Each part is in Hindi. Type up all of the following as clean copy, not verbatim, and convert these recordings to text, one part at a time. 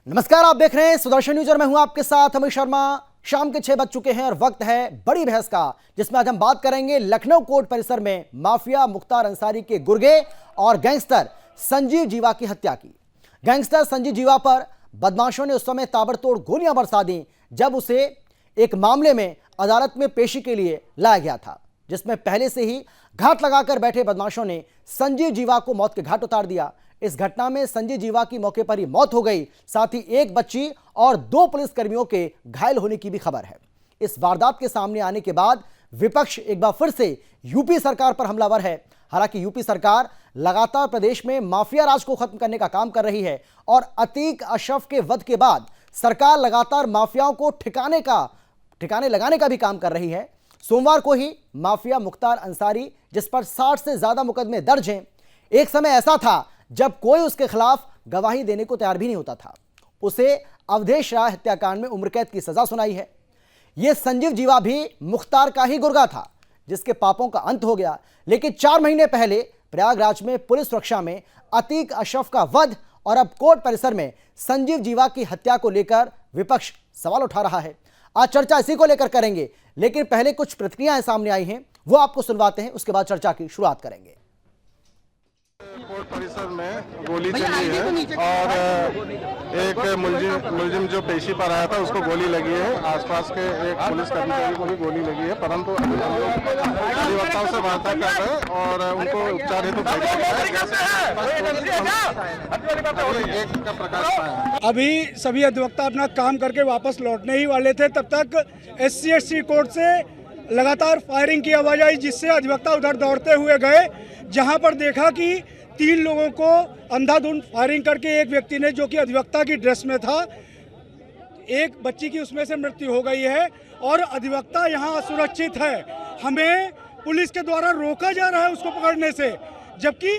नमस्कार, आप देख रहे हैं सुदर्शन न्यूज और मैं हूं आपके साथ अमित शर्मा। शाम के 6 बज चुके हैं और वक्त है बड़ी बहस का, जिसमें आज हम बात करेंगे लखनऊ कोर्ट परिसर में माफिया मुख्तार अंसारी के गुर्गे और गैंगस्टर संजीव जीवा की हत्या की। गैंगस्टर संजीव जीवा पर बदमाशों ने उस समय ताबड़तोड़ गोलियां बरसा दी जब उसे एक मामले में अदालत में पेशी के लिए लाया गया था, जिसमें पहले से ही घात लगाकर बैठे बदमाशों ने संजीव जीवा को मौत के घाट उतार दिया। इस घटना में संजीव जीवा की मौके पर ही मौत हो गई, साथ ही एक बच्ची और 2 पुलिसकर्मियों के घायल होने की भी खबर है। इस वारदात के सामने आने के बाद विपक्ष एक बार फिर से यूपी सरकार पर हमलावर है। हालांकि यूपी सरकार लगातार प्रदेश में माफिया राज को खत्म करने का काम कर रही है और अतीक अशरफ के वध के बाद सरकार लगातार माफियाओं को ठिकाने लगाने का भी काम कर रही है। सोमवार को ही माफिया मुख्तार अंसारी, जिस पर 60 से ज्यादा मुकदमे दर्ज हैं, एक समय ऐसा था जब कोई उसके खिलाफ गवाही देने को तैयार भी नहीं होता था, उसे अवधेश राय हत्याकांड में उम्र कैद की सजा सुनाई है। यह संजीव जीवा भी मुख्तार का ही गुर्गा था, जिसके पापों का अंत हो गया। लेकिन 4 महीने पहले प्रयागराज में पुलिस सुरक्षा में अतीक अशरफ का वध और अब कोर्ट परिसर में संजीव जीवा की हत्या को लेकर विपक्ष सवाल उठा रहा है। आज चर्चा इसी को लेकर करेंगे, लेकिन पहले कुछ प्रतिक्रियाएं सामने आई हैं, वो आपको सुनवाते हैं, उसके बाद चर्चा की शुरुआत करेंगे। कोर्ट परिसर में गोली चली है और एक मुलजिम जो पेशी पर आया था उसको गोली लगी है। आसपास के एक पुलिस कर्मचारी को भी गोली लगी है, परंतु अभी हम लोग अधिवक्ताओं से वार्ता कर रहे हैं और उनको उपचार हेतु भेजा गया है। अभी सभी अधिवक्ता अपना काम करके वापस लौटने ही वाले थे, तब तक SC/ST कोर्ट से लगातार फायरिंग की आवाज आई, जिससे अधिवक्ता उधर दौड़ते हुए गए, जहां पर देखा कि 3 लोगों को अंधाधुंध फायरिंग करके एक व्यक्ति ने, जो कि अधिवक्ता की ड्रेस में था, एक बच्ची की उसमें से मृत्यु हो गई है और अधिवक्ता यहां असुरक्षित है। हमें पुलिस के द्वारा रोका जा रहा है उसको पकड़ने से, जबकि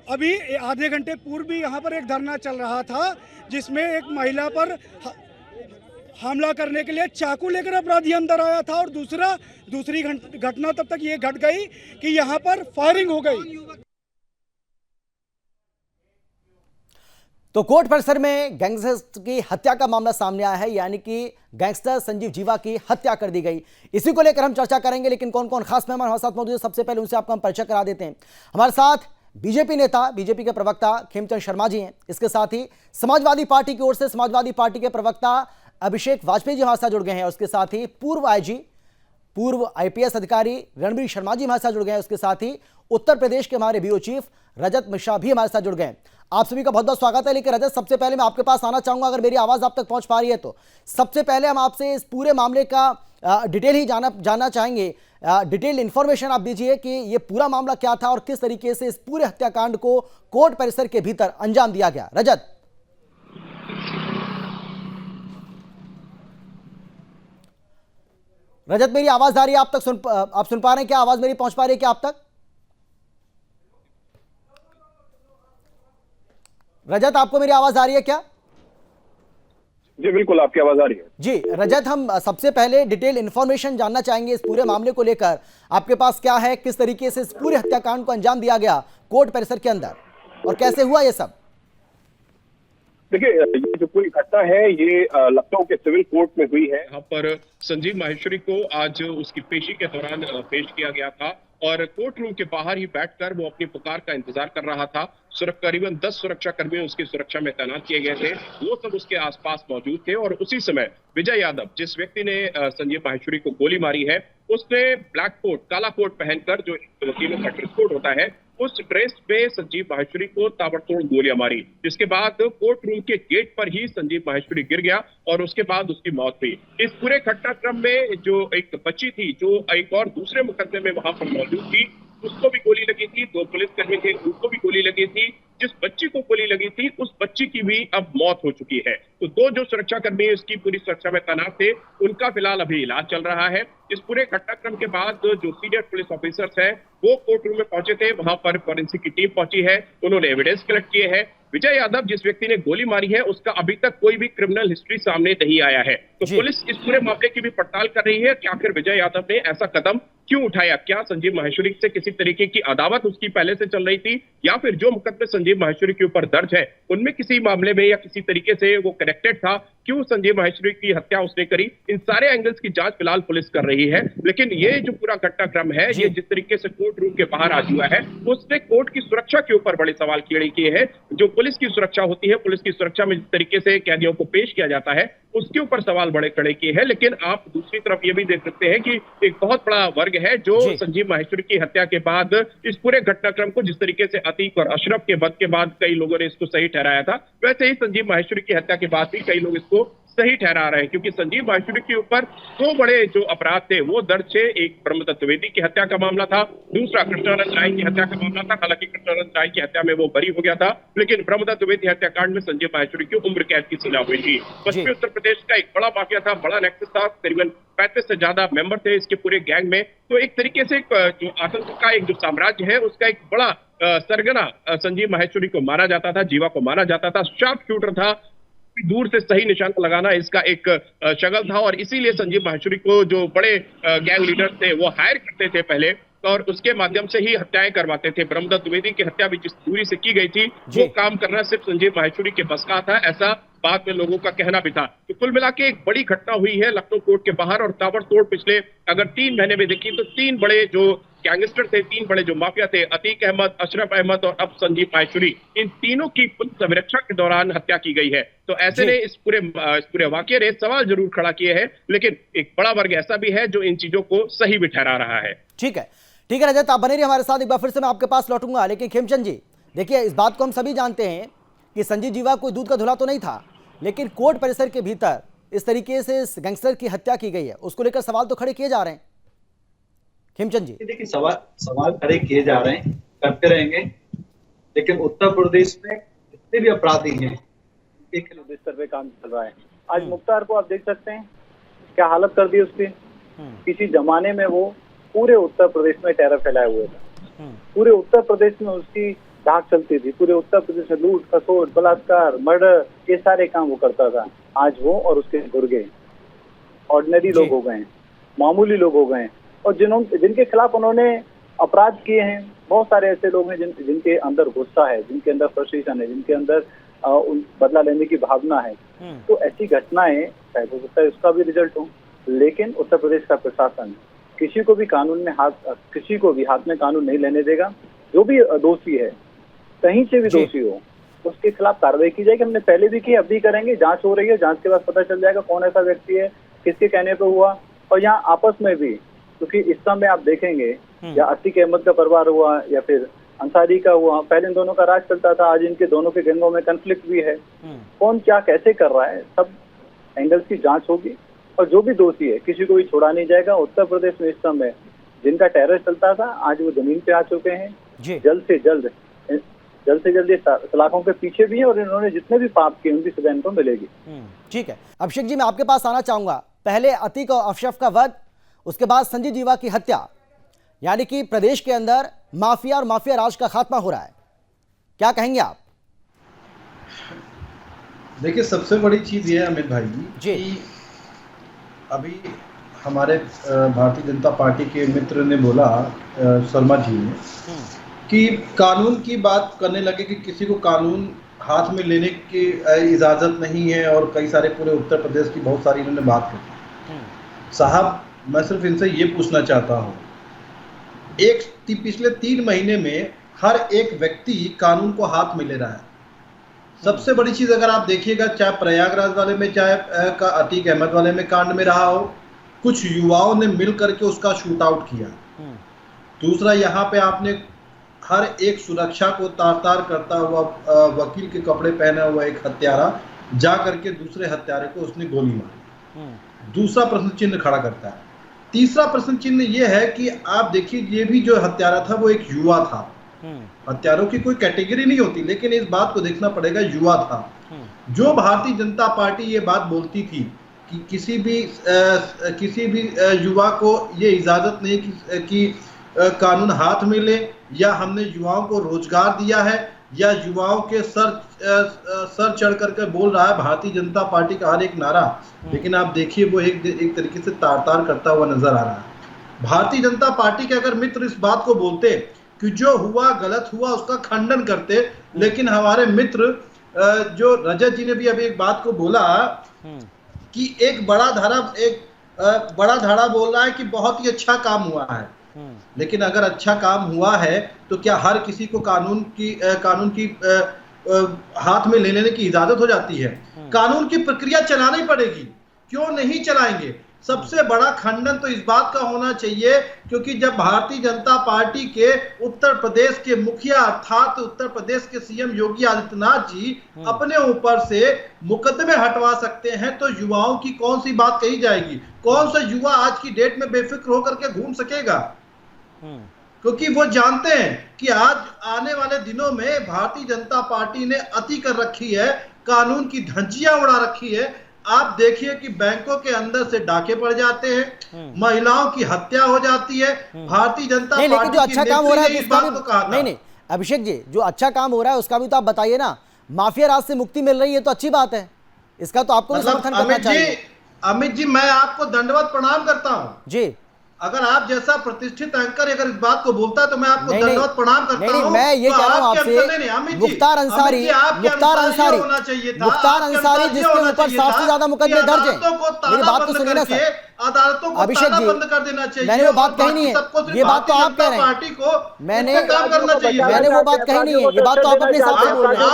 अभी आधे घंटे पूर्व भी यहाँ पर एक धरना चल रहा था, जिसमें एक महिला पर हमला करने के लिए चाकू लेकर अपराधी अंदर आया था और दूसरी घटना तब तक ये घट गई कि यहाँ पर फायरिंग हो गई। तो कोर्ट परिसर में गैंगस्टर की हत्या का मामला सामने आया है, यानी कि गैंगस्टर संजीव जीवा की हत्या कर दी गई। इसी को लेकर हम चर्चा करेंगे, लेकिन कौन कौन खास मेहमान हमारे साथ मौजूद है, सबसे पहले उनसे आपको हम परिचय करा देते हैं। हमारे साथ बीजेपी नेता, बीजेपी के प्रवक्ता खेमचंद शर्मा जी हैं। इसके साथ ही समाजवादी पार्टी की ओर से समाजवादी पार्टी के प्रवक्ता अभिषेक वाजपेयी जी हमारे साथ जुड़ गए हैं। उसके साथ ही पूर्व IG, पूर्व IPS अधिकारी रणबीर शर्मा जी हमारे साथ जुड़ गए हैं। उसके साथ ही उत्तर प्रदेश के हमारे ब्यूरो चीफ रजत मिश्रा भी हमारे साथ जुड़ गए। आप सभी का बहुत बहुत स्वागत है। लेकिन रजत, सबसे पहले मैं आपके पास आना चाहूंगा, अगर मेरी आवाज आप तक पहुंच पा रही है तो। सबसे पहले हम आपसे इस पूरे मामले का डिटेल ही जानना चाहेंगे। डिटेल इंफॉर्मेशन आप दीजिए कि ये पूरा मामला क्या था और किस तरीके से इस पूरे हत्याकांड को कोर्ट परिसर के भीतर अंजाम दिया गया। रजत। रजत, मेरी आवाज आ रही है आप तक? आप सुन पा रहे हैं क्या? आवाज मेरी पहुंच पा रही है क्या आप तक? रजत, आपको मेरी आवाज आ रही है क्या? जी बिल्कुल, आपकी आवाज आ रही है। जी रजत, हम सबसे पहले डिटेल इंफॉर्मेशन जानना चाहेंगे इस पूरे मामले को लेकर। आपके पास क्या है, किस तरीके से इस पूरे हत्याकांड को अंजाम दिया गया कोर्ट परिसर के अंदर और कैसे हुआ ये सब? देखिए, ये जो पूरी घटना है ये लखनऊ के सिविल कोर्ट में हुई है। यहाँ पर संजीव माहेश्वरी को आज उसकी पेशी के दौरान पेश किया गया था और कोर्ट रूम के बाहर ही बैठकर वो अपनी पुकार का इंतजार कर रहा था। करीबन 10 सुरक्षा कर्मी उसकी सुरक्षा में तैनात किए गए थे, वो सब उसके आसपास मौजूद थे। और उसी समय विजय यादव, जिस व्यक्ति ने संजीव माहेश्वरी को गोली मारी है, उसने ब्लैक कोट, काला कोट पहनकर, जो वकीलों का ड्रेस कोड होता है, उस ड्रेस पे संजीव माहेश्वरी को ताबड़तोड़ गोलियां मारी, जिसके बाद कोर्ट रूम के गेट पर ही संजीव माहेश्वरी गिर गया और उसके बाद उसकी मौत हुई। इस पूरे घटनाक्रम में जो एक बच्ची थी, जो एक और दूसरे मुकदमे में वहां पर मौजूद थी, उसको भी गोली लगी थी। 2 पुलिसकर्मी थे, उनको भी गोली लगी थी। जिस बच्ची को गोली लगी थी, उस बच्ची की भी अब मौत हो चुकी है। तो 2 जो सुरक्षाकर्मी इसकी पूरी सुरक्षा में तैनात थे, उनका फिलहाल अभी इलाज चल रहा है। इस पूरे घटनाक्रम के बाद जो सीनियर पुलिस ऑफिसर्स हैं, वो कोर्ट रूम में पहुंचे थे। वहां पर फॉरेंसिक की टीम पहुंची है, उन्होंने एविडेंस कलेक्ट किए हैं विजय यादव जिस व्यक्ति ने गोली मारी है उसका अभी तक कोई भी क्रिमिनल हिस्ट्री सामने नहीं आया है। तो पुलिस इस पूरे मामले की भी पड़ताल कर रही है कि आखिर विजय यादव ने ऐसा कदम क्यों उठाया। क्या संजीव माहेश्वरी से किसी तरीके की अदावत उसकी पहले से चल रही थी, या फिर जो मुकदमे संजीव माहेश्वरी के ऊपर दर्ज है उनमें किसी मामले में या किसी तरीके से वो कनेक्टेड था, क्यों संजीव माहेश्वरी की हत्या उसने करी। इन सारे एंगल्स की जांच फिलहाल पुलिस कर रही है। लेकिन ये जो पूरा घटनाक्रम है, ये जिस तरीके से कोर्ट रूम के बाहर आज हुआ है, उसने कोर्ट की सुरक्षा के ऊपर बड़े सवाल खड़े किए हैं। जो पुलिस की सुरक्षा होती है, पुलिस की सुरक्षा में जिस तरीके से कैदियों को पेश किया जाता है, उसके ऊपर सवाल बड़े खड़े किए हैं। लेकिन आप दूसरी तरफ ये भी देख सकते हैं कि एक बहुत बड़ा वर्ग है जो संजीव माहेश्वरी की हत्या के बाद इस पूरे घटनाक्रम को जिस तरीके से अतीक और अशरफ के वध के बाद कई लोगों ने इसको सही ठहराया था, वैसे ही संजीव माहेश्वरी की हत्या के बाद भी कई लोग इसको सही ठहरा रहे हैं। क्योंकि संजीव माहेश्वरी के ऊपर दो बड़े जो अपराध थे वो दर्ज थे। एक ब्रह्मदत्त द्विवेदी की हत्या का मामला था, दूसरा कृष्णानंद राय की हत्या का मामला था। हालांकि कृष्णानंद राय की हत्या में वो बरी हो गया था, लेकिन ब्रह्मदत्त द्विवेदी हत्याकांड में संजीव माहेश्वरी की उम्र कैद की सजा हुई थी। पश्चिमी उत्तर प्रदेश का एक बड़ा माफिया था, बड़ा नेक्सस था, करीबन 35 से ज्यादा मेंबर थे इसके पूरे गैंग में। तो एक तरीके से जो आतंक का एक जो साम्राज्य है उसका एक बड़ा सरगना संजीव माहेश्वरी को माना जाता था, जीवा को माना जाता था। शार्प शूटर था, दूर से सही निशाना लगाना इसका एक शगल था। और इसीलिए संजीव माहेश्वरी को जो बड़े गैंग लीडर थे वो हायर करते थे पहले, और उसके माध्यम से ही हत्याएं करवाते थे। ब्रह्मदत्त द्विवेदी की हत्या भी जिस दूरी से की गई थी वो काम करना सिर्फ संजीव माहेश्वरी के बस का था, ऐसा बाद में लोगों का कहना भी था। तो कुल मिला के एक बड़ी घटना हुई है लखनऊ कोर्ट के बाहर, और ताबड़तोड़ पिछले अगर 3 महीने में देखी तो 3 बड़े जो गैंगस्टर थे, 3 बड़े जो माफिया थे, अतीक अहमद, अशरफ अहमद और अब संजीव माहेश्वरी, इन तीनों की पुलिस अभिरक्षा के दौरान हत्या की गई है। तो ऐसे ने इस पूरे वाकये ने सवाल जरूर खड़ा किए हैं, लेकिन एक बड़ा वर्ग ऐसा भी है जो इन चीजों को सही भी ठहरा रहा है। ठीक है रजत, आप बने रहिए हमारे साथ। एक बार फिर से मैं आपके पास लौटूंगा, लेकिन खेमचंद जी देखिए, इस बात को हम सभी जानते हैं कि संजीव जीवा कोई दूध का धुला तो नहीं था, लेकिन कोर्ट परिसर के भीतर इस तरीके से इस गैंगस्टर की हत्या की गई है, उसको लेकर सवाल तो खड़े किए जा रहे हैं। खेमचंद जी देखिए, सवाल खड़े किए जा रहे हैं, करते रहेंगे, लेकिन उत्तर प्रदेश में जितने भी अपराधी हैं एक स्तर पे काम चल रहा है। आज मुख्तार को आप देख सकते हैं क्या हालत कर दी उसकी। किसी जमाने में वो पूरे उत्तर प्रदेश में टेरर फैलाए हुए था, पूरे उत्तर प्रदेश में उसकी धाक चलती थी, पूरे उत्तर प्रदेश में लूट, खसोट, बलात्कार, मर्डर, ये सारे काम वो करता था। आज वो और उसके गुर्गे ऑर्डिनरी लोग हो गए हैं, मामूली लोग हो गए हैं, और जिनके खिलाफ उन्होंने अपराध किए हैं। बहुत सारे ऐसे लोग हैं जिनके अंदर गुस्सा है, जिनके अंदर फ्रस्ट्रेशन है, जिनके अंदर बदला लेने की भावना है। तो ऐसी घटनाएं शायद हो सकता है उसका भी रिजल्ट हो, लेकिन उत्तर प्रदेश का प्रशासन किसी को भी हाथ में कानून नहीं लेने देगा। जो भी दोषी है, कहीं से भी दोषी हो, उसके खिलाफ कार्रवाई की जाएगी। हमने पहले भी की, अब भी करेंगे। जांच हो रही है, जांच के बाद पता चल जाएगा कौन ऐसा व्यक्ति है, किसके कहने पे हुआ। और यहाँ आपस में भी, क्योंकि इस समय आप देखेंगे या अतीक अहमद का परिवार हुआ या फिर अंसारी का हुआ, पहले इन दोनों का राज चलता था, आज इनके दोनों के गैंगों में कन्फ्लिक्ट भी है। कौन क्या कैसे कर रहा है, सब एंगल्स की जांच होगी, और जो भी दोषी है किसी को भी छोड़ा नहीं जाएगा। उत्तर प्रदेश में इस समय जिनका टेरर चलता था, आज वो जमीन पे आ चुके हैं। जल्द से जल्द ये सलाखों के पीछे भी है, और इन्होंने जितने भी पाप किए उनकी सजा इनको मिलेगी। ठीक है अभिषेक जी, मैं आपके पास आना चाहूंगा। पहले अतीक और अशरफ का वध, उसके बाद संजीव जीवा की हत्या, यानी कि प्रदेश के अंदर माफिया और माफिया राज का खात्मा हो रहा है। क्या कहेंगे आप? देखिए, सबसे बड़ी चीज ये है अमित भाई जी कि अभी हमारे भारतीय जनता पार्टी के मित्र ने बोला, शर्मा जी ने, कि कानून की बात करने लगे कि किसी को कानून हाथ में लेने की इजाजत नहीं है, और कई सारे पूरे उत्तर प्रदेश की बहुत सारी इन्होंने बात की। साहब, मैं सिर्फ इनसे ये पूछना चाहता हूँ, पिछले 3 महीने में हर एक व्यक्ति कानून को हाथ में ले रहा है। सबसे बड़ी चीज अगर आप देखिएगा, चाहे प्रयागराज वाले में, चाहे का अतीक अहमद वाले में कांड में रहा हो, कुछ युवाओं ने मिल करके उसका शूट आउट किया। दूसरा, यहाँ पे आपने हर एक सुरक्षा को तार करता हुआ वकील के कपड़े पहना हुआ एक हत्यारा जा करके दूसरे हत्यारे को उसने गोली मारी। दूसरा प्रश्न चिन्ह खड़ा करता है। तीसरा प्रश्न चिन्ह यह है कि आप देखिए, ये भी जो हत्यारा था वो एक युवा था। हत्यारों की कोई कैटेगरी नहीं होती, लेकिन इस बात को देखना पड़ेगा, युवा था। जो भारतीय जनता पार्टी ये बात बोलती थी कि किसी भी युवा को ये इजाजत नहीं कि कानून हाथ में ले, या हमने युवाओं को रोजगार दिया है, या युवाओं के सर चढ़ करके बोल रहा है भारतीय जनता पार्टी का हर एक नारा, लेकिन आप देखिए वो एक तरीके से तार करता हुआ नजर आ रहा है। भारतीय जनता पार्टी के अगर मित्र इस बात को बोलते कि जो हुआ गलत हुआ उसका खंडन करते, लेकिन हमारे मित्र जो रजत जी ने भी अभी एक बात को बोला कि एक बड़ा धारा बोल रहा है कि बहुत ही अच्छा काम हुआ है, लेकिन अगर अच्छा काम हुआ है तो क्या हर किसी को कानून की हाथ में ले लेने की इजाजत हो जाती है? कानून की प्रक्रिया चलानी पड़ेगी, क्यों नहीं चलाएंगे? सबसे बड़ा खंडन तो इस बात का होना चाहिए, क्योंकि जब भारतीय जनता पार्टी के उत्तर प्रदेश के मुखिया अर्थात उत्तर प्रदेश के सीएम योगी आदित्यनाथ जी अपने ऊपर से मुकदमे हटवा सकते हैं, तो युवाओं की कौन सी बात कही जाएगी? कौन सा युवा आज की डेट में बेफिक्र होकर के घूम सकेगा? क्योंकि वो जानते हैं कि आज आने वाले दिनों में भारतीय जनता पार्टी ने अति कर रखी है, कानून की धज्जियां उड़ा रखी है। आप देखिए कि बैंकों के अंदर से डाके पड़ जाते हैं, महिलाओं की हत्या हो जाती है। भारतीय जनता पार्टी लेकिन जो अच्छा काम हो रहा है इस बात को कहा था। नहीं अभिषेक जी, जो अच्छा काम हो रहा है उसका भी तो आप बताइए ना। माफिया राज से मुक्ति मिल रही है तो अच्छी बात है, इसका तो आपको समर्थन करना चाहिए। अमित जी, मैं आपको दंडवत प्रणाम करता हूं जी। अगर आप जैसा प्रतिष्ठित एंकर अगर इस बात को बोलता है तो मैं आपको दंडवत प्रणाम करता हूं। मैं ये कह रहा हूं आपसे, मुख्तार अंसारी जिसके ऊपर 7 से ज्यादा मुकदमे दर्ज हैं, मेरी बात तो सुनिए ना सर। अदालतों को अभिषेक जी, बंद कर देना चाहिए। मैंने वो बात कही नहीं है, ये बात तो आप कह रहे हैं। पार्टी को मैंने काम करना चाहिए। मैंने वो बात कही नहीं है, ये बात तो आप अपने हिसाब से बोल रहे हैं।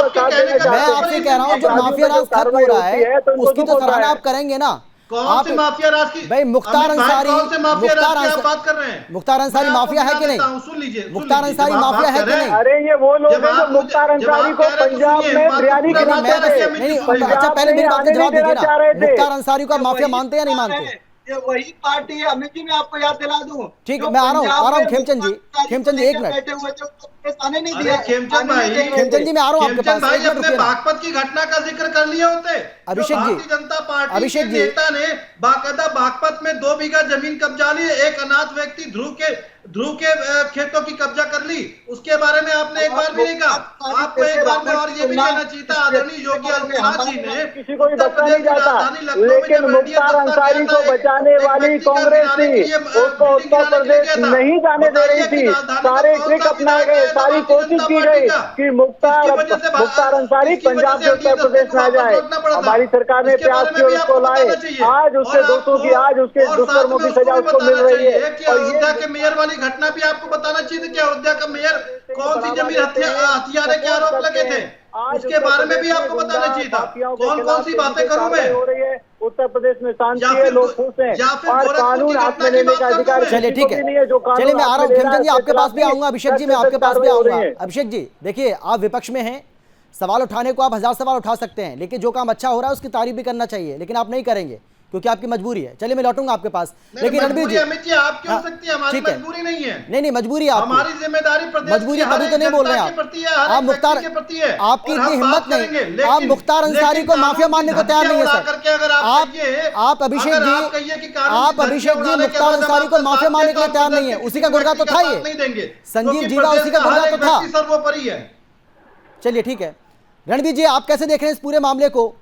मैं आपसे कह रहा हूँ जो माफिया राज खत्म हो रहा है उसकी तो सराहना आप करेंगे ना। कौन से माफिया राज की? भाई मुख्तार अंसारी, बात कर रहे हैं? मुख्तार अंसारी माफिया है कि नहीं? सुन लीजिए, मुख्तार अंसारी माफिया है कि नहीं? अरे ये वो लोग हैं जो मुख्तार अंसारी को पंजाब में बिरयानी खिलाते थे। अच्छा, पहले मेरी बात का जवाब दीजिए ना। मुख्तार अंसारी को माफिया मानते या नहीं मानते? ये वही पार्टी है। अमित जी, मैं आपको याद दिला दूं। ठीक है, मैं आ रहा हूँ खेमचंद जी, एक मिनट। खेमचंद जी, मैं आ रहा हूँ आपके पास। भाई अपने बागपत की घटना का जिक्र कर लिया होते। अभिषेक जी, भारतीय जनता पार्टी के नेता ने बाकायदा बागपत में 2 बीघा जमीन कब्जा ली, एक अनाथ व्यक्ति ध्रुव के खेतों की कब्जा कर ली, उसके बारे में आपने एक बार भी नहीं कहा। आपको एक बार में और ये भी कहना चाहिए था, आदरणीय योगी आदित्यनाथ जी ने किसी को भी बचा नहीं जाता, लेकिन मुख्तार अंसारी को बचाने वाली कांग्रेस थी, उसको उत्तर प्रदेश नहीं जाने दे रही थी। सारे ट्रिक अपनाए गए, सारी कोशिश की गई कि मुख्तार अंसारी पंजाब से उत्तर प्रदेश में आ जाए। हमारी सरकार ने प्रयास किया उसको लाए, आज उसके दोस्तों की, आज उसके दुष्कर्मों की सजा उसको मिल रही है। अयोध्या के मेयर वाली घटना भी आपको बताना चाहिए कि अयोध्या का मेयर कौन सी जमीन हथियाने के आरोप लगे थे, उसके बारे में भी आपको बताना चाहिए था। कौन सी बातें करूं मैं? हो रही है उत्तर प्रदेश में, शांति है, लोग खुश हैं और कानून हाथ में लेने का अधिकार। चलिए ठीक है, चलिए मैं आ रहा हूँ खेमचंद जी, आपके पास भी आऊंगा। अभिषेक जी, मैं आपके पास भी आऊंगा। अभिषेक जी देखिए, आप विपक्ष में हैं, सवाल उठाने को आप 1000 सवाल उठा सकते हैं, लेकिन जो काम अच्छा हो रहा है उसकी तारीफ भी करना चाहिए, लेकिन आप नहीं करेंगे क्योंकि आपकी मजबूरी है। चलिए मैं लौटूंगा आपके पास, लेकिन रणबीर जी, अमित जी आप क्यों सकती है? हमारी मजबूरी नहीं है। नहीं मजबूरी है, हमारी जिम्मेदारी प्रदेश मजबूरी तभी तो नहीं बोल रहे हैं आप मुख्तार, आपकी इतनी हिम्मत नहीं, आप मुख्तार अंसारी को माफिया मानने को तैयार नहीं है सर। आप अभिषेक जी मुख्तार अंसारी को माफिया मानने के लिए तैयार नहीं है, उसी का गुर्गा तो था ये, संजीव जीवा उसी का गुर्गा तो था। सर्वोपरि है। चलिए ठीक है, रणबीर जी आप कैसे देख रहे हैं इस पूरे मामले को?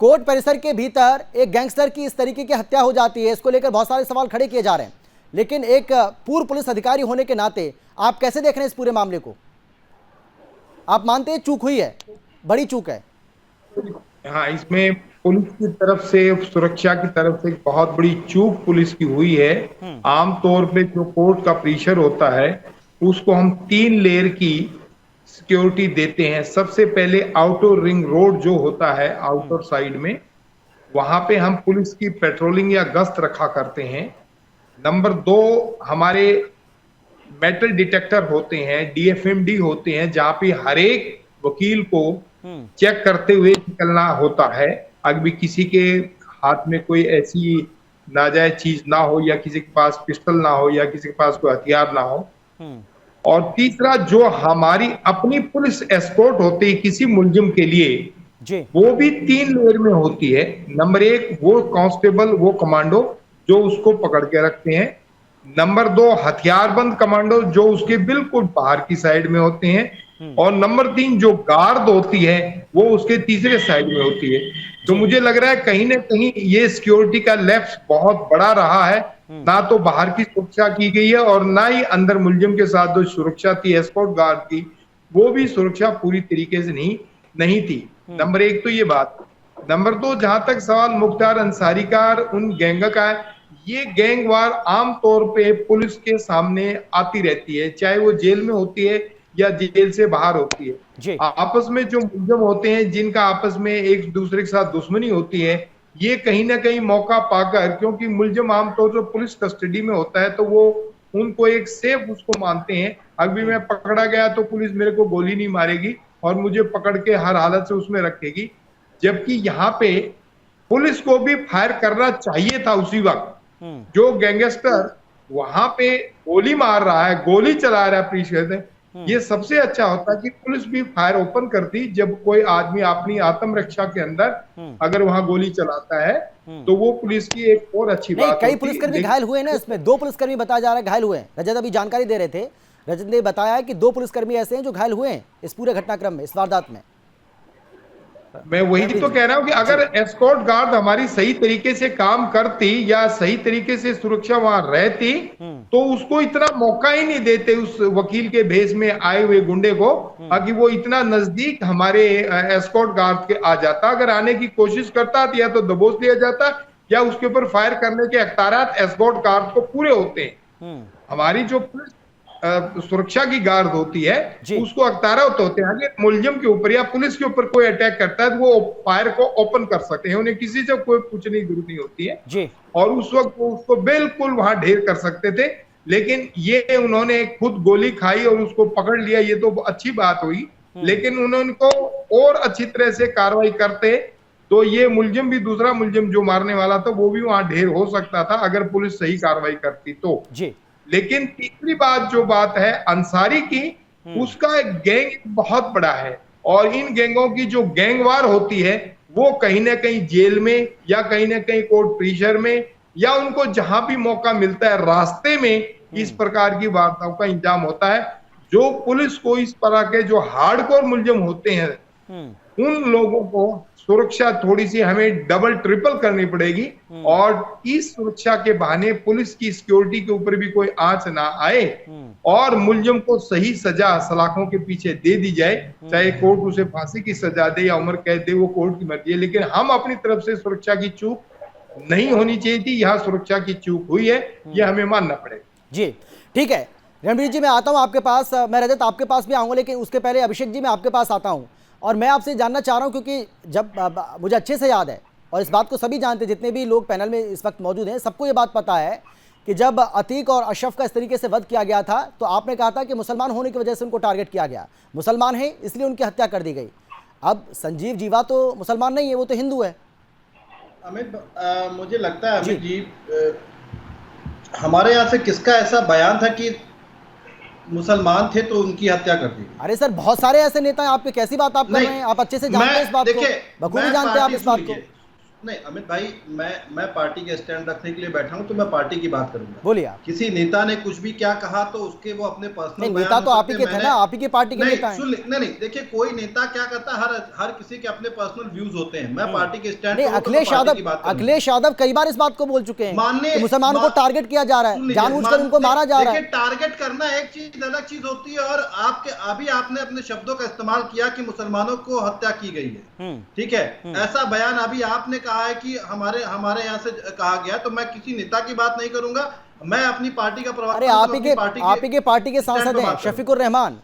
कोर्ट परिसर के भीतर एक गैंगस्टर की इस तरीके की हत्या हो जाती है, इसको लेकर बहुत सारे सवाल खड़े किए जा रहे हैं, लेकिन एक पूर्व पुलिस अधिकारी होने के नाते आप कैसे देख रहे हैं इस पूरे मामले को? आप मानते हैं चूक हुई है, बड़ी चूक है? हाँ, इसमें पुलिस की तरफ से, सुरक्षा की तरफ से बहुत बड़ी चूक पुलिस की हुई है। आमतौर पे जो कोर्ट का परिसर होता है उसको हम 3 लेयर की सिक्योरिटी देते हैं। सबसे पहले आउटर रिंग रोड जो होता है आउटर साइड में, वहां पे हम पुलिस की पेट्रोलिंग या गश्त रखा करते हैं। नंबर 2, हमारे मेटल डिटेक्टर होते हैं, DFMD होते हैं, जहां पे हर एक वकील को चेक करते हुए निकलना होता है, अगर किसी के हाथ में कोई ऐसी नाजायज चीज ना हो, या किसी के पास पिस्टल ना हो, या किसी के पास कोई हथियार ना हो। और तीसरा, जो हमारी अपनी पुलिस एस्कॉर्ट होती है किसी मुलजिम के लिए जी, वो भी 3 लेयर में होती है। नंबर 1 वो कांस्टेबल, वो कमांडो जो उसको पकड़ के रखते हैं। नंबर 2 हथियारबंद कमांडो जो उसके बिल्कुल बाहर की साइड में होते हैं। और नंबर 3 जो गार्ड होती है वो उसके तीसरे साइड में होती है। तो मुझे लग रहा है कहीं ना कहीं ये सिक्योरिटी का लैप्स बहुत बड़ा रहा है। ना तो बाहर की सुरक्षा की गई है और ना ही अंदर मुलजिम के साथ जो सुरक्षा थी एस्कॉर्ट गार्ड की, वो भी सुरक्षा पूरी तरीके से नहीं थी। नंबर 1 तो ये बात। नंबर 2, जहां तक सवाल मुख्तार अंसारी का और उन गैंग का है, ये गैंगवार आमतौर पे पुलिस के सामने आती रहती है, चाहे वो जेल में होती है या जेल से बाहर होती है। आपस में जो मुलजिम होते हैं जिनका आपस में एक दूसरे के साथ दुश्मनी होती है, ये कहीं ना कहीं मौका पाकर, क्योंकि मुलजिम आमतौर पर पुलिस कस्टडी में होता है तो वो उनको एक सेफ उसको मानते हैं। अभी मैं पकड़ा गया तो पुलिस मेरे को गोली नहीं मारेगी और मुझे पकड़ के हर हालत से उसमें रखेगी, जबकि यहाँ पे पुलिस को भी फायर करना चाहिए था उसी वक्त। जो गैंगस्टर वहां पे गोली मार रहा है, गोली चला रहा है प्रीशर, ये सबसे अच्छा होता कि पुलिस भी फायर ओपन करती जब कोई आदमी अपनी आत्मरक्षा के अंदर अगर वहां गोली चलाता है, तो वो पुलिस की एक और अच्छी बात। कई पुलिसकर्मी घायल हुए ना, इसमें 2 पुलिसकर्मी बताया जा रहा है घायल हुए हैं। रजत अभी जानकारी दे रहे थे, रजत ने बताया है कि 2 पुलिसकर्मी ऐसे हैं जो घायल हुए हैं इस पूरे घटनाक्रम में, इस वारदात में। मैं वही तो कह रहा हूं कि अगर एस्कॉर्ट गार्ड हमारी सही तरीके से काम करती या सही तरीके से सुरक्षा वहां रहती तो उसको इतना मौका ही नहीं देते उस वकील के भेष में आए हुए गुंडे को, ताकि वो इतना नजदीक हमारे एस्कॉर्ट गार्ड के आ जाता। अगर आने की कोशिश करता या तो दबोच लिया जाता या उसके ऊपर फायर करने के अख्तियारात एस्कॉर्ट गार्ड को पूरे होते हैं। हमारी जो पुलिस सुरक्षा की गार्ड होती है उसको अख्तियार होते हैं, अगर मुलजिम के ऊपर या पुलिस के ऊपर कोई अटैक करता है तो वो फायर को ओपन कर सकते हैं, उन्हें किसी से कोई पूछने की जरूरत नहीं होती है जी। और उस वक्त वो उसको बिल्कुल वहां ढेर कर सकते थे, लेकिन ये उन्होंने खुद गोली खाई और उसको पकड़ लिया, ये तो अच्छी बात हुई, लेकिन उन्होंने को और अच्छी तरह से कार्रवाई करते तो ये मुलजिम भी, दूसरा मुलजिम जो मारने वाला था वो भी वहां ढेर हो सकता था अगर पुलिस सही कार्रवाई करती तो जी। लेकिन तीसरी बात जो बात है अंसारी की, उसका एक गैंग बहुत बड़ा है और इन गैंगों की जो गैंगवार होती है वो कहीं ना कहीं जेल में या कहीं ना कहीं कोर्ट प्रेशर में या उनको जहां भी मौका मिलता है रास्ते में इस प्रकार की वार्ताओं का इंजाम होता है। जो पुलिस को इस तरह के जो हार्डकोर मुलजिम होते हैं उन लोगों को सुरक्षा थोड़ी सी हमें डबल ट्रिपल करनी पड़ेगी और इस सुरक्षा के बहाने पुलिस की सिक्योरिटी के ऊपर भी कोई आंच ना आए और मुलजिम को सही सजा सलाखों के पीछे दे दी जाए, चाहे कोर्ट उसे फांसी की सजा दे या उम्र कैद दे, वो कोर्ट की मर्जी है, लेकिन हम अपनी तरफ से सुरक्षा की चूक नहीं होनी चाहिए थी। यहाँ सुरक्षा की चूक हुई है, यह हमें मानना पड़ेगा जी। ठीक है रणवीर जी, मैं आता हूँ आपके पास, मैं रजत आपके पास भी आऊंगा, लेकिन उसके पहले अभिषेक जी मैं आपके पास आता हूँ और मैं आपसे जानना चाह रहा हूं, क्योंकि जब मुझे अच्छे से याद है और इस बात को सभी जानते, जितने भी लोग पैनल में इस वक्त मौजूद हैं सबको ये बात पता है कि जब अतीक और अशरफ का इस तरीके से वध किया गया था तो आपने कहा था कि मुसलमान होने की वजह से उनको टारगेट किया गया, मुसलमान है इसलिए उनकी हत्या कर दी गई। अब संजीव जीवा तो मुसलमान नहीं है, वो तो हिंदू है। अमित, मुझे लगता है अमित जी, हमारे यहाँ से किसका ऐसा बयान था कि मुसलमान थे तो उनकी हत्या कर दी? अरे सर, बहुत सारे ऐसे नेता हैं, आपकी कैसी बात आप कर रहे हैं? आप अच्छे से जानते हैं इस बात को, बखूबी जानते हैं आप इस बात को। नहीं अमित भाई, मैं पार्टी के स्टैंड रखने के लिए बैठा हूं तो मैं पार्टी की बात करूंगा। बोलिए आप। किसी नेता ने कुछ भी क्या कहा तो उसके वो अपने पर्सनल नेता तो आप ही के थे ना, आप ही की पार्टी के नेता हैं। नहीं, देखिए कोई नेता क्या कहता है, हर किसी के अपने पर्सनल व्यूज होते हैं। मैं पार्टी के स्टैंड, अखिलेश यादव कई बार इस बात को बोल चुके हैं, मुसलमानों को टारगेट किया जा रहा है, जानबूझकर उनको मारा जा रहा है। टारगेट करना एक चीज, अलग चीज होती है, और अभी आपने अपने शब्दों का इस्तेमाल किया कि मुसलमानों को हत्या की गई है, ठीक है, ऐसा बयान अभी आपने कहा है कि हमारे यहाँ से कहा गया, तो मैं किसी नेता की बात नहीं करूंगा, मैं अपनी पार्टी का प्रवक्ता। अरे आप ही के पार्टी के सांसद हैं शफीकुर रहमान,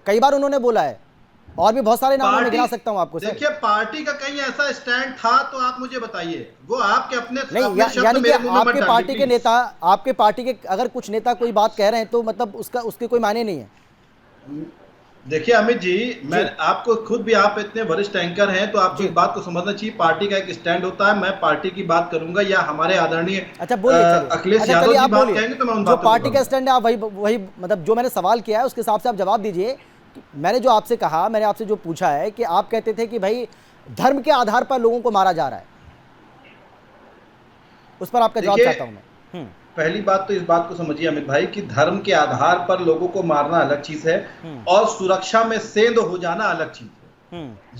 कई बार उन्होंने बोला है, और भी बहुत सारे नाम मैं गिना सकता हूं आपको। देखिए पार्टी का कहीं ऐसा स्टैंड था तो आप मुझे बताइए, वो आपके अपने नहीं, यानी कि आपके पार्टी के नेता, आपके पार्टी के अगर कुछ नेता कोई बात कह रहे हैं तो मतलब उसके कोई मायने नहीं है। देखिए अमित जी, मैं आपको खुद भी, आप इतने वरिष्ठ एंकर हैं तो आपको इस बात को समझना चाहिए, पार्टी का एक स्टैंड होता है। मैं पार्टी की बात करूंगा या हमारे आदरणीय अखिलेश यादव की बात कहेंगे तो मैं उन जो पार्टी का स्टैंड है आप वही मतलब जो मैंने सवाल किया है उसके हिसाब से आप जवाब दीजिए। मैंने जो आपसे कहा, मैंने आपसे जो पूछा है कि आप कहते थे कि भाई धर्म के आधार पर लोगों को मारा जा रहा है, उस पर आपका जवाब चाहता हूं मैं। पहली बात तो इस बात को समझिए अमित भाई कि धर्म के आधार पर लोगों को मारना अलग चीज है और सुरक्षा में सेंध हो जाना अलग चीज है।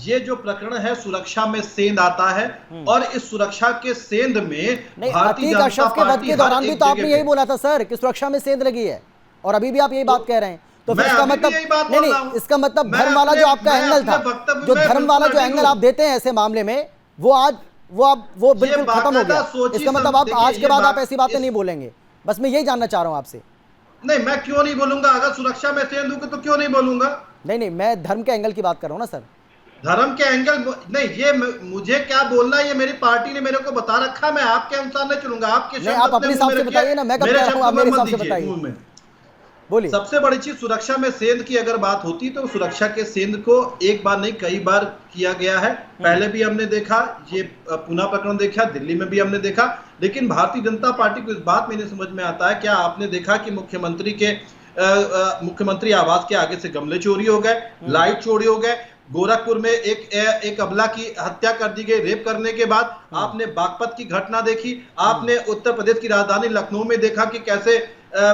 ये जो प्रकरण है सुरक्षा में सेंध आता है और इस सुरक्षा के सेंध में भारतीय जनता पार्टी के दौरान भी तो आपने यही बोला था सर कि सुरक्षा में सेंध लगी है और अभी भी आप यही बात कह रहे हैं, तो फिर इसका मतलब नहीं, इसका मतलब धर्म वाला जो आपका एंगल था, जो धर्म वाला जो एंगल आप देते हैं ऐसे मामले में, वो बिल्कुल खत्म हो गया। इसका मतलब आप आज के बाद आप ऐसी बातें नहीं बोलेंगे, बस मैं यही जानना चाह रहा हूं आपसे। नहीं, मैं क्यों नहीं बोलूंगा? अगर सुरक्षा में सेंध होगी तो क्यों नहीं बोलूंगा? नहीं, मैं धर्म के एंगल की बात कर रहा हूं ना सर। धर्म के एंगल नहीं, ये मुझे क्या बोलना है, ये मेरी पार्टी ने मेरे को बता रखा, मैं आपके अनुसार नहीं चलूंगा। आपके आप अपने हिसाब से बताइए ना, मैं कब कह रहा हूं, आप मेरे हिसाब से बताइए, बोलिए। सबसे बड़ी चीज सुरक्षा में सेंध की अगर बात होती तो सुरक्षा के सेंध को एक बार नहीं कई बार किया गया है। पहले भी हमने देखा, ये पुणे प्रकरण देखा, दिल्ली में भी हमने देखा, लेकिन भारतीय जनता पार्टी को इस बात में नहीं समझ में आता है। क्या आपने देखा कि मुख्यमंत्री आवास के आगे से गमले चोरी हो गए, लाइट चोरी हो गए, गोरखपुर में एक अबला की हत्या कर दी गई रेप करने के बाद, आपने बागपत की घटना देखी, आपने उत्तर प्रदेश की राजधानी लखनऊ में देखा कि कैसे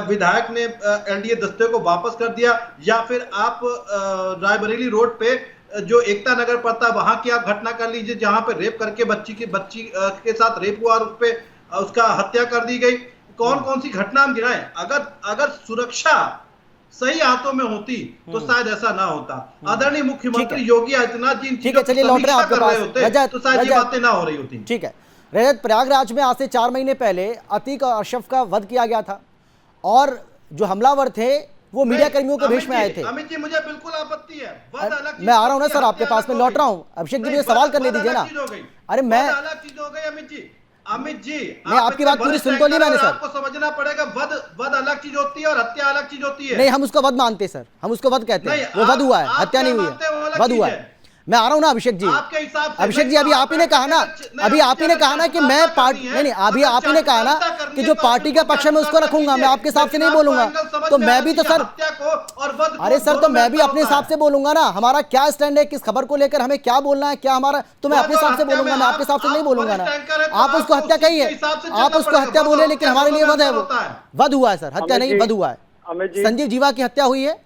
विधायक ने एनडीए दस्ते को वापस कर दिया, या फिर आप रायबरेली रोड पे जो एकता नगर पड़ता है वहां की आप घटना कर लीजिए, जहां पे रेप करके बच्ची के साथ रेप हुआ और उस पे उसका हत्या कर दी गई। कौन कौन सी घटना हम गिनाएं? अगर सुरक्षा सही हाथों में होती तो शायद ऐसा ना होता। आदरणीय मुख्यमंत्री योगी आदित्यनाथ जी ठीक है, चलिए लौट रहे हैं आपके पास, तो शायद ये बातें ना हो रही होती। ठीक है रजत, प्रयागराज में आज से 4 महीने पहले अतीक और अशरफ का वध किया गया था और जो हमलावर थे वो मीडिया कर्मियों के भेष में आए थे। अमित जी, मुझे बिल्कुल आपत्ति है, मैं आ रहा हूं ना सर आपके पास में, लौट रहा हूं। अभिषेक जी मुझे सवाल करने दीजिए ना। अरे मैं अलग चीज हो गई अमित जी, मैं आपकी बात पूरी सुन तो ली मैंने सर। आपको समझना पड़ेगा, वध अलग चीज होती है और हत्या अलग चीज होती है। नहीं, हम उसको वध मानते सर, हम उसको वध कहते हैं। वो वध हुआ है, हत्या नहीं हुई है, वध हुआ है। मैं आ रहा हूं ना अभिषेक जी, अभिषेक जी अभी आप ही ने कहा ना, अभी आप ही ने कहा ना कि मैं पार्टी नहीं, अभी आप ही ने कहा ना कि जो पार्टी का पक्ष है मैं उसको रखूंगा, मैं आपके हिसाब से नहीं बोलूंगा। तो मैं भी तो सर, अरे सर तो मैं भी अपने हिसाब से बोलूंगा ना, हमारा क्या स्टैंड है, किस खबर को लेकर हमें क्या बोलना है, क्या हमारा, तो मैं अपने हिसाब से बोलूंगा, मैं आपके हिसाब से नहीं बोलूंगा ना। आप उसको हत्या कहिए, आप उसको हत्या बोले, लेकिन हमारे लिए वध है, वो वध हुआ है सर, हत्या नहीं वध हुआ है। संजीव जीवा की हत्या हुई है,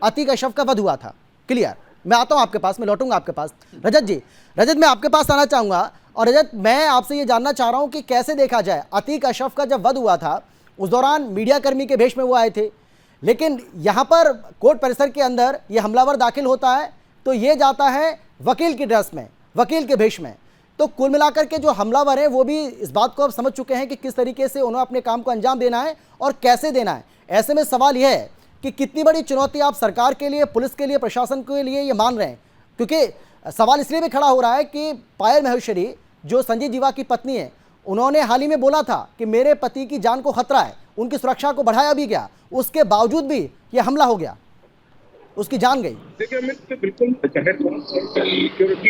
अतीक अशरफ का वध हुआ था, क्लियर। मैं आता हूं आपके पास, मैं लौटूंगा आपके पास। रजत जी, रजत मैं आपके पास आना चाहूंगा और रजत मैं आपसे ये जानना चाह रहा हूं कि कैसे देखा जाए, अतीक अशरफ का जब वध हुआ था उस दौरान मीडिया कर्मी के भेष में वो आए थे, लेकिन यहां पर कोर्ट परिसर के अंदर ये हमलावर दाखिल होता है तो ये जाता है वकील की ड्रेस में, वकील के भेष में। तो कुल मिलाकर के जो हमलावर हैं वो भी इस बात को अब समझ चुके हैं कि किस तरीके से उन्हें अपने काम को अंजाम देना है और कैसे देना है। ऐसे में सवाल यह है कि कितनी बड़ी चुनौती आप सरकार के लिए, पुलिस के लिए, प्रशासन के लिए ये मान रहे हैं, क्योंकि सवाल इसलिए भी खड़ा हो रहा है कि पायल महेश्वरी जो संजीव जीवा की पत्नी है, उन्होंने हाल ही में बोला था कि मेरे पति की जान को खतरा है, उनकी सुरक्षा को बढ़ाया भी गया, उसके बावजूद भी ये हमला हो गया, उसकी जान गई। देखिए अमित, बिल्कुल सिक्योरिटी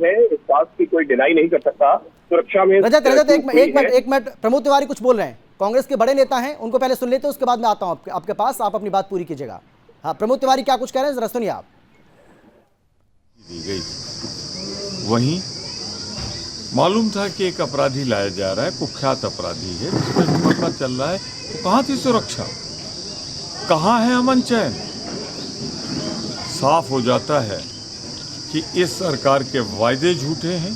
है, इस बात की कोई डिनाई नहीं कर सकता। सुरक्षा में रजत एक मिनट प्रमोद तिवारी कुछ बोल रहे हैं, कांग्रेस के बड़े नेता हैं, उनको पहले सुन लेते हैं, उसके बाद मैं आता हूं आपके पास, आप अपनी बात पूरी कीजिएगा। हाँ प्रमोद तिवारी क्या कुछ कह रहे हैं, जरा सुनिए आप। दी गई वहीं मालूम था कि एक अपराधी लाया जा रहा है, कुख्यात अपराधी है, जिसमें पता चल रहा है तो कहाँ थी सुरक्षा, कहाँ है अमन चैन। साफ हो जाता है कि इस सरकार के वायदे झूठे हैं।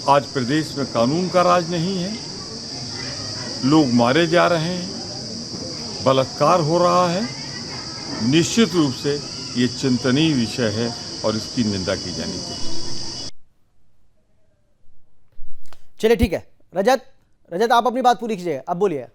आज प्रदेश में कानून का राज नहीं है, लोग मारे जा रहे हैं, बलात्कार हो रहा है। निश्चित रूप से ये चिंतनीय विषय है और इसकी निंदा की जानी चाहिए। चलिए ठीक है, रजत आप अपनी बात पूरी कीजिए, अब बोलिए।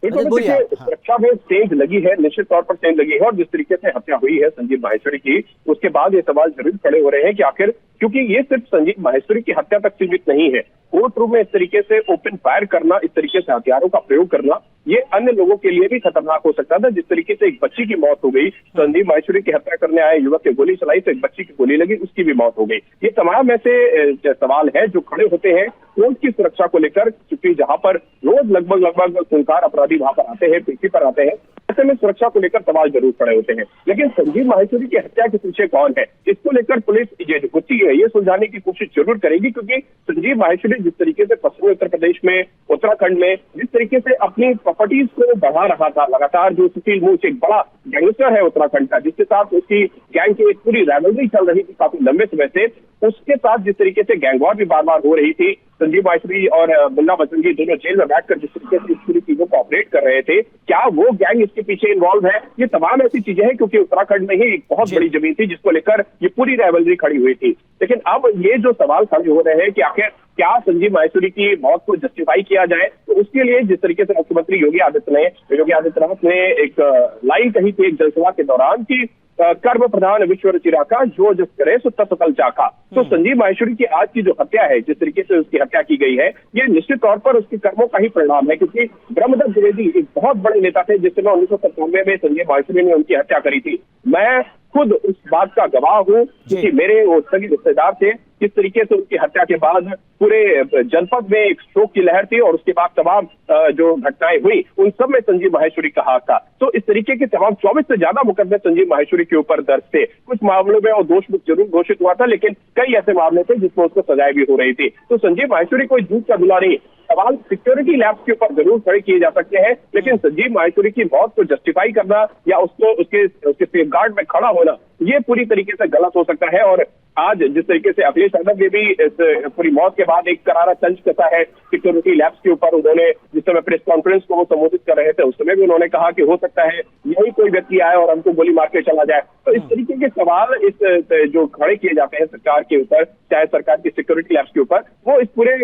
सुरक्षा में सेंध लगी है, निश्चित तौर पर सेंध लगी है, और जिस तरीके से हत्या हुई है संजीव माहेश्वरी की, उसके बाद ये सवाल जरूर खड़े हो रहे हैं कि आखिर, क्योंकि ये सिर्फ संजीव माहेश्वरी की हत्या तक सीमित नहीं है, कोर्ट रूम में इस तरीके से ओपन फायर करना, इस तरीके से हथियारों का प्रयोग करना, ये अन्य लोगों के लिए भी खतरनाक हो सकता था। जिस तरीके से एक बच्ची की मौत हो गई, संजीव माहेश्वरी की हत्या करने आए युवक के गोली चलाई तो एक बच्ची की गोली लगी, उसकी भी मौत हो गई। ये तमाम ऐसे सवाल है जो खड़े होते हैं कोर्ट की सुरक्षा को लेकर, क्योंकि जहां पर रोज लगभग खूंखार अपराधी वहां पर आते हैं, पेशी पर आते हैं, ऐसे में सुरक्षा को लेकर सवाल जरूर खड़े होते हैं। लेकिन संजीव माहेश्वरी की हत्या के पीछे कौन है, इसको लेकर पुलिस ये जो गुत्थी है ये सुलझाने की कोशिश जरूर करेगी, क्योंकि संजीव माहेश्वरी जिस तरीके से पश्चिमी उत्तर प्रदेश में, उत्तराखंड में जिस तरीके से अपनी प्रॉपर्टीज को बढ़ा रहा था लगातार, जो सुशील मूछ एक बड़ा गैंगस्टर है उत्तराखंड का, जिसके साथ उसकी गैंग की एक पूरी रैवलरी चल रही थी काफी लंबे समय से, उसके साथ जिस तरीके से गैंगवॉर भी बार बार हो रही थी, संजीव माहेश्वरी और मुन्ना बजरंगी दोनों जेल में बैठकर जिस तरीके से इस पूरी चीजों को ऑपरेट कर रहे थे, क्या वो गैंग इसके पीछे इन्वॉल्व है? ये तमाम ऐसी चीजें हैं, क्योंकि उत्तराखंड में ही एक बहुत बड़ी जमीन थी जिसको लेकर ये पूरी राइवलरी खड़ी हुई थी। लेकिन अब ये जो सवाल खड़े हो रहे हैं कि आखिर क्या संजीव माहेश्वरी की मौत को जस्टिफाई किया जाए, तो उसके लिए जिस तरीके से मुख्यमंत्री योगी आदित्यनाथ ने एक लाइन कही थी एक जनसभा के दौरान कि कर्म प्रधान विश्व रचिराका, जो जस करे सो तत् सकल चाका। तो संजीव माहेश्वरी की आज की जो हत्या है, जिस तरीके से उसकी हत्या की गई है, ये निश्चित तौर पर उसके कर्मों का ही परिणाम है, क्योंकि ब्रह्मदत्त द्विवेदी एक बहुत बड़े नेता थे जिस समय 1997 में संजीव माहेश्वरी ने उनकी हत्या करी थी। मैं खुद उस बात का गवाह हूँ, क्योंकि मेरे वो सभी रिश्तेदार थे। किस तरीके से उनकी हत्या के बाद पूरे जनपद में एक शोक की लहर थी और उसके बाद तमाम जो घटनाएं हुई उन सब में संजीव माहेश्वरी का हाथ था। तो इस तरीके के तमाम 24 से ज्यादा मुकदमे संजीव माहेश्वरी के ऊपर दर्ज थे। कुछ मामलों में वो दोष मुक्त जरूर घोषित हुआ था, लेकिन कई ऐसे मामले थे जिसमें उसको सजाएं भी हो रही थी। तो संजीव माहेश्वरी कोई दूध का दूल्हा नहीं। सवाल सिक्योरिटी लैब्स के ऊपर जरूर खड़े किए जा सकते हैं, लेकिन संजीव माहेश्वरी की मौत को जस्टिफाई करना या उसको उसके सेफगार्ड में खड़ा होना, ये पूरी तरीके से गलत हो सकता है। और आज जिस तरीके से अखिलेश यादव ने भी इस पूरी मौत के बाद एक करारा तंज कसा है सिक्योरिटी लैब्स के ऊपर, उन्होंने जिस समय प्रेस कॉन्फ्रेंस को वो संबोधित कर रहे थे उस समय भी उन्होंने कहा कि हो सकता है यही कोई व्यक्ति आए और हमको गोली मार के चला जाए। तो इस तरीके के सवाल इस जो खड़े किए जाते हैं सरकार के ऊपर, चाहे सरकार की सिक्योरिटी लैब्स के ऊपर, वो इस पूरे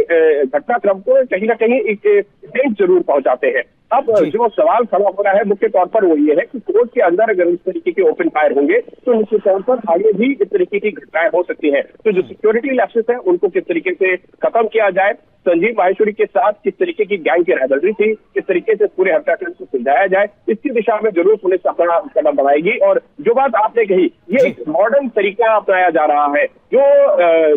घटनाक्रम को कहीं ना कहीं एक डेंट जरूर पहुंचाते हैं। अब जो सवाल खड़ा हो रहा है मुख्य तौर पर वो ये है कि कोर्ट के अंदर अगर इस तरीके के ओपन फायर होंगे तो निश्चित तौर पर आगे भी इस तरीके की घटनाएं हो सकती हैं। तो जो सिक्योरिटी लैप्सेस है उनको किस तरीके से खत्म किया जाए, संजीव माहेश्वरी के साथ किस तरीके की गैंग की राइवलरी थी, किस तरीके से पूरे हत्याकांड को सुलझाया जाए, इसकी दिशा में जरूर पुलिस अपना कदम बढ़ाएगी। और जो बात आपने कही, ये एक मॉडर्न तरीका अपनाया जा रहा है। जो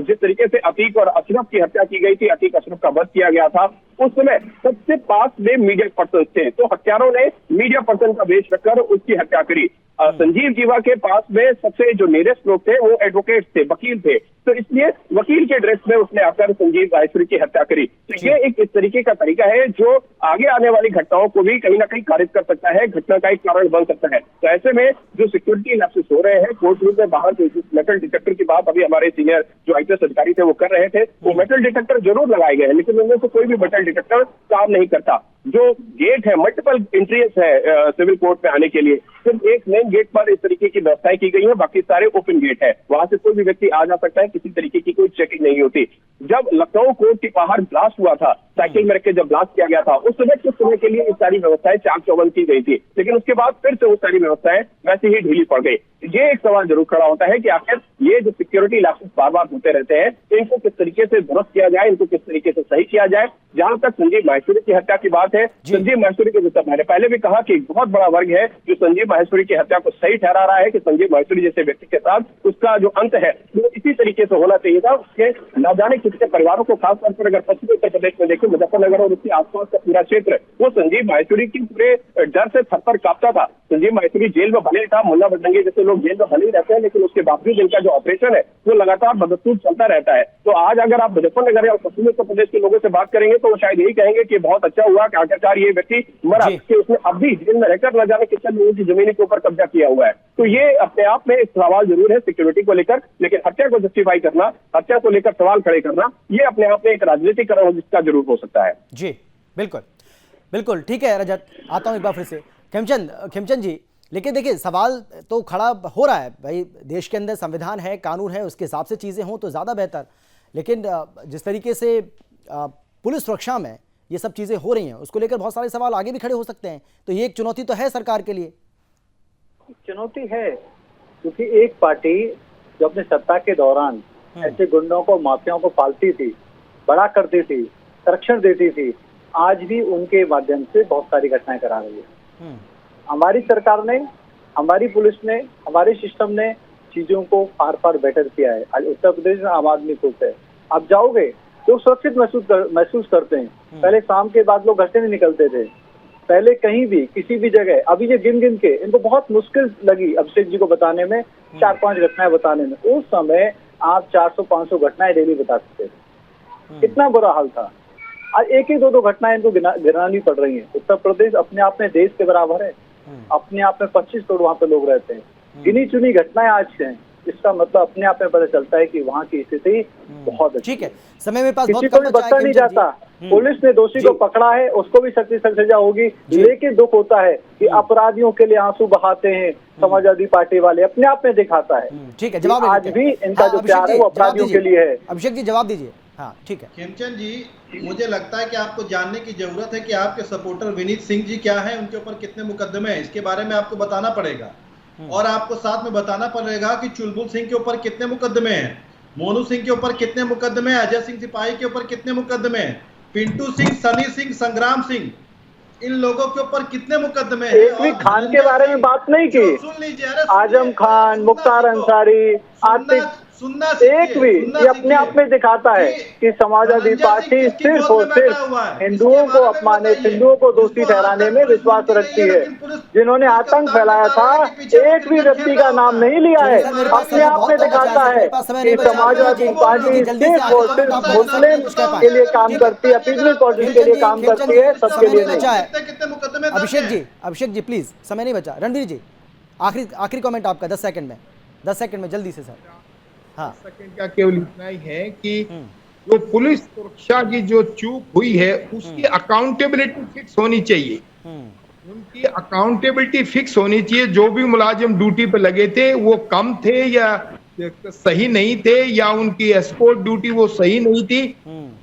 जिस तरीके से अतीक और अशरफ की हत्या की गई थी, अतीक अशरफ का वध किया गया था, उस समय सबसे पास में मीडिया पर्सन थे, तो हत्यारों ने मीडिया पर्सन का वेश रखकर उसकी हत्या करी। संजीव जीवा के पास में सबसे जो नियरेस्ट लोग थे वो एडवोकेट थे, वकील थे, तो इसलिए वकील के ड्रेस में उसने आकर संजीव माहेश्वरी की हत्या करी। तो ये एक इस तरीके का तरीका है जो आगे आने वाली घटनाओं को भी कहीं ना कहीं कारित कर सकता है, घटना का एक कारण बन सकता है। तो ऐसे में जो सिक्योरिटी लैप्सेस हो रहे हैं, कोर्ट रूम में बाहर मेटल डिटेक्टर की बात अभी हमारे सीनियर जो आईपीएस अधिकारी थे वो कर रहे थे, वो मेटल डिटेक्टर जरूर लगाए गए हैं, लेकिन उनमें से कोई भी मेटल डिटेक्टर काम नहीं करता। जो गेट है, मल्टीपल एंट्रीज है सिविल कोर्ट में आने के लिए, सिर्फ एक मेन गेट पर इस तरीके की व्यवस्थाएं की गई है, बाकी सारे ओपन गेट है, वहां से कोई भी व्यक्ति आ जा सकता है, किसी तरीके की कोई चेकिंग नहीं होती। जब लखनऊ कोर्ट के बाहर ब्लास्ट हुआ था, साइकिल में रख के जब ब्लास्ट किया गया था, उस समय कुछ समय के लिए ये सारी व्यवस्थाएं चाक चौबंद की गई थी, लेकिन उसके बाद फिर से वो सारी व्यवस्थाएं वैसे ही ढीली पड़ गई। ये एक सवाल जरूर खड़ा होता है कि आखिर ये जो सिक्योरिटी लैप्सेस बार बार होते रहते हैं, इनको किस तरीके से दुरुस्त किया जाए, इनको किस तरीके से सही किया जाए। जहां तक संजीव माहेश्वरी की हत्या की बात है, संजीव माहेश्वरी के विषय मैंने पहले भी कहा कि एक बहुत बड़ा वर्ग है जो संजीव माहेश्वरी की हत्या को सही ठहरा रहा है कि संजीव माहेश्वरी जैसे व्यक्ति के साथ उसका जो अंत है वो इसी तरीके से होना चाहिए था। उसके न जाने किसके परिवारों को, खासतौर पर अगर पश्चिमी उत्तर प्रदेश में देखें, मुजफ्फरनगर और उसके आसपास का पूरा क्षेत्र, वो संजीव माहेश्वरी की पूरे डर से थर-थर कांपता था। संजीव माहेश्वरी जेल में भले था, मुन्ना बजरंगी जैसे लोग जेल में भले ही रहते हैं, लेकिन उसके बावजूद इनका जो ऑपरेशन है वो लगातार बदस्तूर चलता रहता है। तो आज अगर आप मुजफ्फरनगर या पश्चिमी उत्तर प्रदेश के लोगों से बात करेंगे तो वो शायद यही कहेंगे कि बहुत अच्छा हुआ कि आखिरकार ये व्यक्ति मरा, कि उसने अब भी जेल में रहकर न जाने कितने लोगों की जमीन के ऊपर कब्जा किया हुआ है। तो ये अपने आप में एक सवाल जरूर है सिक्योरिटी को लेकर, लेकिन हत्या को जस्टिफाई करना, हत्या को लेकर सवाल खड़े करना, ये अपने आप में एक राजनीतिकरण जिसका जरूर हो सकता है। जी बिल्कुल बिल्कुल, ठीक है रजत, आता हूं एक बार फिर से खेमचंद जी। लेकिन देखिए सवाल तो खड़ा हो रहा है भाई, देश के अंदर संविधान है, कानून है, उसके हिसाब से चीज़ें हों तो ज़्यादा बेहतर, लेकिन जिस तरीके से पुलिस सुरक्षा में ये सब चीज़ें हो रही हैं उसको लेकर बहुत सारे सवाल आगे भी खड़े हो सकते हैं। तो ये एक चुनौती तो है सरकार के लिए। चुनौती है, क्योंकि एक पार्टी जो अपने सत्ता के दौरान ऐसे गुंडों को, माफियाओं को पालती थी, बड़ा करती थी, संरक्षण देती थी, आज भी उनके माध्यम से बहुत सारी घटनाएं करा रही है। हमारी सरकार ने, हमारी पुलिस ने, हमारे सिस्टम ने चीजों को फार फार बेटर किया है। आज उत्तर प्रदेश में आम आदमी खुश है। आप जाओगे तो सुरक्षित महसूस करते हैं। पहले शाम के बाद लोग घर से नहीं निकलते थे, पहले कहीं भी किसी भी जगह, अभी ये गिन गिन के इनको बहुत मुश्किल लगी अभिषेक जी को बताने में, 4-5 घटनाएं बताने में। उस समय आप 400-500 घटनाएं डेली बता सकते थे, इतना बुरा हाल था। आज एक ही दो घटनाएं इनको गिनानी पड़ रही है। उत्तर प्रदेश अपने आप में देश के बराबर है, अपने आप में 25 करोड़ वहाँ पे लोग रहते हैं, गिनी चुनी घटनाएं आज हैं। इसका मतलब अपने आप में पता चलता है कि वहाँ की स्थिति बहुत अच्छी। ठीक है, समय में पास किसी बहुत को कम भी बचा है, बख्शा नहीं जाता। पुलिस ने दोषी को पकड़ा है, उसको भी सख्त से सजा होगी, लेकिन दुख होता है कि अपराधियों के लिए आंसू बहाते हैं समाजवादी पार्टी वाले, अपने आप में दिखाता है। ठीक है, जवाब आज भी इनका जो प्यार है वो अपराधियों के लिए है। अभिषेक जी जवाब दीजिए। हाँ ठीक है खेमचंद जी, मुझे लगता है कि आपको जानने की जरूरत है कि आपके सपोर्टर विनीत सिंह जी क्या है, उनके ऊपर कितने मुकदमे हैं, इसके बारे में आपको बताना पड़ेगा। और आपको साथ में बताना पड़ेगा कि चुलबुल सिंह के ऊपर कितने मुकदमे हैं, मोनू सिंह के ऊपर कितने मुकदमे हैं, अजय सिंह सिपाही के ऊपर कितने मुकदमे हैं, पिंटू सिंह, सनी सिंह, संग्राम सिंह, इन लोगों के ऊपर कितने मुकदमे हैं। एक भी खान के बारे में बात नहीं की, सुन लीजिए, आजम खान, मुख्तार अंसारी, आतिफ, एक भी, ये अपने आप में दिखाता है कि समाजवादी पार्टी सिर्फ और सिर्फ हिंदुओं को अपमानित, हिंदुओं को दोषी ठहराने में विश्वास रखती है। जिन्होंने आतंक फैलाया था, एक भी व्यक्ति का नाम नहीं लिया है, अपने आप में दिखाता है कि समाजवादी पार्टी सिर्फ और सिर्फ मुस्लिम के लिए काम करती है, पीपल्स पार्टी के लिए काम करती है, सबके लिए नहीं। अभिषेक जी प्लीज, समय नहीं बचा। रणवीर जी आखिरी कमेंट आपका 10 सेकंड में जल्दी से सर। हाँ सेकंड का केवल इतना ही है कि जो पुलिस सुरक्षा की जो चूक हुई है उसकी अकाउंटेबिलिटी फिक्स होनी चाहिए, उनकी अकाउंटेबिलिटी फिक्स होनी चाहिए। जो भी मुलाजिम ड्यूटी पे लगे थे वो कम थे या सही नहीं थे, या उनकी एस्कॉर्ट ड्यूटी वो सही नहीं थी,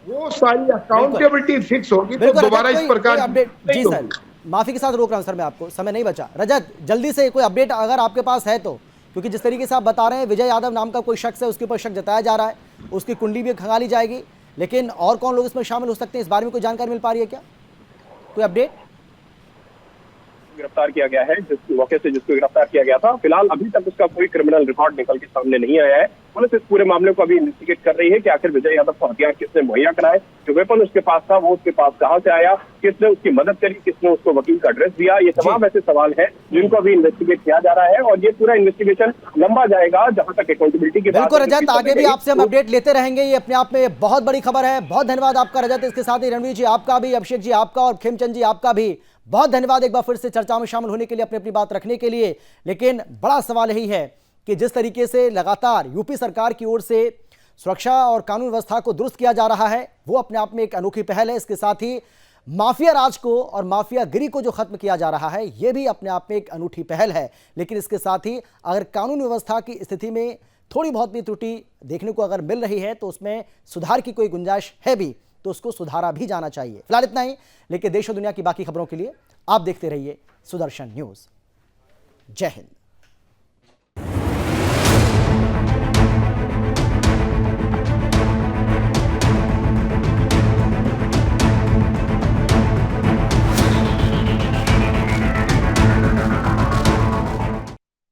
वो सारी अकाउंटेबिलिटी फिक्स होगी तो दोबारा इस प्रकार। जी सर, माफी के साथ रोक रहा हूं सर मैं आपको, समय नहीं बचा। रजत जल्दी से कोई अपडेट अगर आपके पास है तो, क्योंकि जिस तरीके से आप बता रहे हैं विजय यादव नाम का कोई शख्स है, उसके ऊपर शक जताया जा रहा है, उसकी कुंडली भी खंगाली जाएगी, लेकिन और कौन लोग इसमें शामिल हो सकते हैं, इस बारे में कोई जानकारी मिल पा रही है क्या, कोई अपडेट? गिरफ्तार किया गया है, जिस मौके से जिसको गिरफ्तार किया गया था, फिलहाल अभी तक उसका कोई क्रिमिनल रिकॉर्ड निकल के सामने नहीं आया है। पुलिस इस पूरे मामले को अभी इन्वेस्टिगेट कर रही है कि आखिर विजय यादव को हथियार किसने मुहैया कराए, जो वेपन उसके पास था वो उसके पास कहां से आया, किसने उसकी मदद करी, किसने उसको वकील का एड्रेस दिया। ये तमाम ऐसे सवाल हैं जिनको अभी इन्वेस्टिगेट किया जा रहा है और ये पूरा इन्वेस्टिगेशन लंबा जाएगा जहां तक अकाउंटेबिलिटी की बात। बिल्कुल रजत, आगे भी आपसे हम अपडेट लेते रहेंगे, ये अपने आप में बहुत बड़ी खबर है। बहुत धन्यवाद आपका रजत, इसके साथ ही रणवीर जी आपका भी, अभिषेक जी आपका और खेमचंद जी आपका भी बहुत धन्यवाद एक बार फिर से चर्चा में शामिल होने के लिए, अपनी अपनी बात रखने के लिए। लेकिन बड़ा सवाल यही है कि जिस तरीके से लगातार यूपी सरकार की ओर से सुरक्षा और कानून व्यवस्था को दुरुस्त किया जा रहा है, वो अपने आप में एक अनोखी पहल है। इसके साथ ही माफिया राज को और माफिया गिरी को जो खत्म किया जा रहा है, ये भी अपने आप में एक अनूठी पहल है। लेकिन इसके साथ ही अगर कानून व्यवस्था की स्थिति में थोड़ी बहुत भी त्रुटि देखने को अगर मिल रही है तो उसमें सुधार की कोई गुंजाइश है भी, तो उसको सुधारा भी जाना चाहिए। फिलहाल इतना ही, लेकिन देश और दुनिया की बाकी खबरों के लिए आप देखते रहिए सुदर्शन न्यूज। जय हिंद।